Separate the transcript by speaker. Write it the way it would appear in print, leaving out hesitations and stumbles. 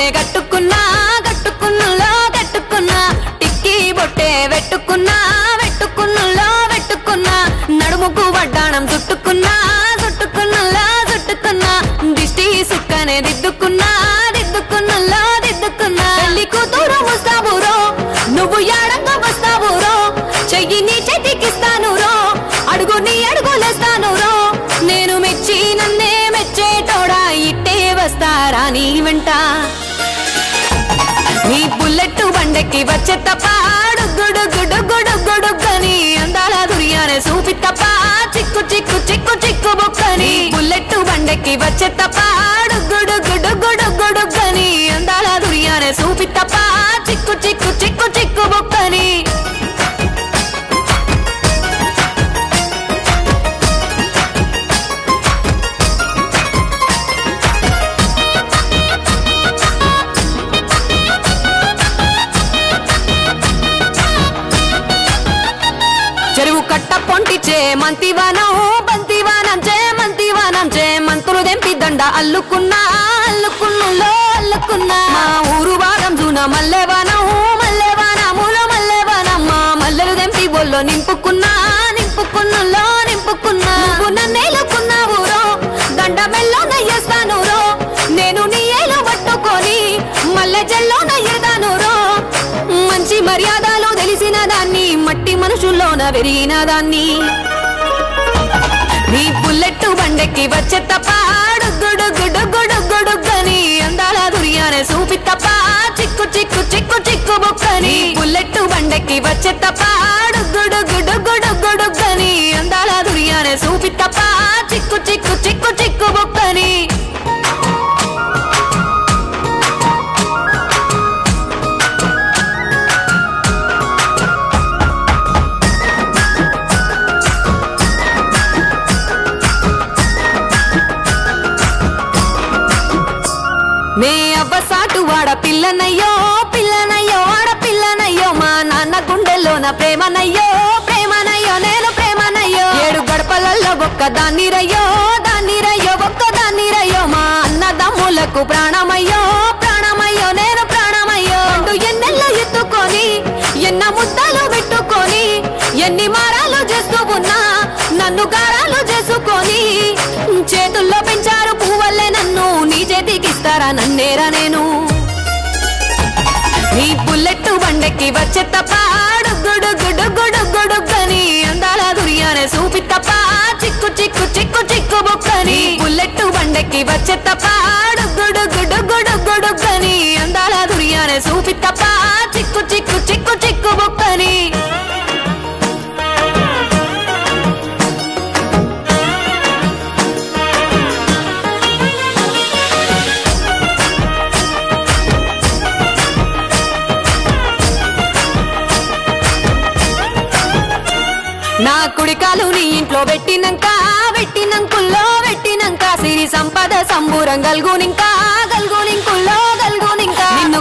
Speaker 1: నన్నే కట్టుకున్నా కట్టుకున్నలో కట్టుకున్నా టిక్కీ బొట్టే వెట్టుకున్నా వెట్టుకున్నలో వెట్టుకున్నా నడుముకు వడ్డాణం చుట్టుకున్నా చుట్టుకున్నలో చుట్టుకున్నా దిష్టి సుక్కనే దిద్దుకున్నా దిద్దుకున్నలో దిద్దుకున్నా పెళ్లి కూతురు ముస్తాబురో నువ్వు యాడంగా వస్తావురో చెయ్యి నీ చేతికిస్తాను రో అడుగు నీ అడుగులేస్తాను రో నేను మెచ్చి నన్నే మెచ్చేటోడా ఇట్టే వస్తారా నీ వెంట నీ బుల్లెట్ బండెక్కి వచ్చే తప్ప గుడుగుడుగుడుగుడుగుడుగని అందాల దుర్యానే చూపి తప్ప చిక్కు చిక్కు చిక్కు చిక్కు బొక్కని బుల్లెట్ బండెక్కి వచ్చే తప్ప గుడుగుడుగుడుగుడుగని అందాల దుర్యానే చూపి తప్ప చిక్కు చిక్కు చిక్కు చిక్కు బొక్కని చెరువు కట్ట పొంటిచే మంతివానం బంతివానం చే మంతివానం చే మంతులు దెంపి దండ అల్లుకున్నా అల్లుకున్నులో అల్లుకున్నా మా ఊరు భాగం జూన మల్లెవానం మల్లెవానములో మల్లెవానం మా మల్లెలు దెంపి బొల్లో నింపుకున్నా నింపుకున్నులో నింపుకున్నా నువ్వు నన్నేలుకున్నావు రో దండ మెల్లో నయ్యేస్తాను రో నేను నీ ఏలు పట్టుకొని మల్లె జల్లో నయ్యేదాను రో మంచి మర్యాదలు తెలిసిన దాన్ని మట్టి మనుషుల్లోన పెరిగిన దాన్ని నీ బుల్లెట్ బండెక్కి వచ్చే తప్ప గుడుగుడుగుడుగుడుగని అందాల దుర్యానే చూపి తప్ప చిక్కు చిక్కు చిక్కు చిక్కు బొక్కని బుల్లెట్ బండెక్కి వచ్చే తప్ప గుడుగుడుగుడుగుడుగని అందాల దుర్యానే చూపి తప్ప చిక్కు చిక్కు చిక్కు చిక్కు బొక్కని నే అవ్వసాటు వాడ పిల్లనయ్యో పిల్లనయ్యో ఆడ పిల్లనయ్యో మా నాన్న గుండెల్లోన ప్రేమనయ్యో ప్రేమనయ్యో నేను ప్రేమనయ్యో 7 గడపలల్లో ఒక్క దాన్ని రయ్యో ఒక్క దాన్ని రయ్యో మా అన్నదమ్ములకు ప్రాణమయ్యో ప్రాణమయ్యో నేను ప్రాణమయ్యో అంటూ ఎన్నెల్లో ఎత్తుకొని ఎన్న ముద్దలు పెట్టుకొని ఎన్ని మారాలు చేస్తూ ఉన్నా నన్ను గారాలు చేసుకొని చేతుల్లో పెంచారు పువ్వల్లే నన్ను నీ చేతికిస్తారా నన్నేరా నేను నీ బుల్లెట్ బండెక్కి వచ్చే తప్ప గుడుగుడుగుడుగుడుగని అందాల దుర్యానే చూపి తప్ప చిక్కు చిక్కు చిక్కు చిక్కు బొక్కని బుల్లెట్ బండెక్కి వచ్చే తప్ప గుడుగుడుగుడుగుడుగని అందాల దుర్యానే చూపి తప్ప చిక్కు చిక్కు చిక్కు చిక్కు బొక్కని నా కుడికాలు నీ ఇంట్లో పెట్టినంకుల్లో పెట్టినంక సిరి సంపద సంబూరం గల్గునింకా నిన్ను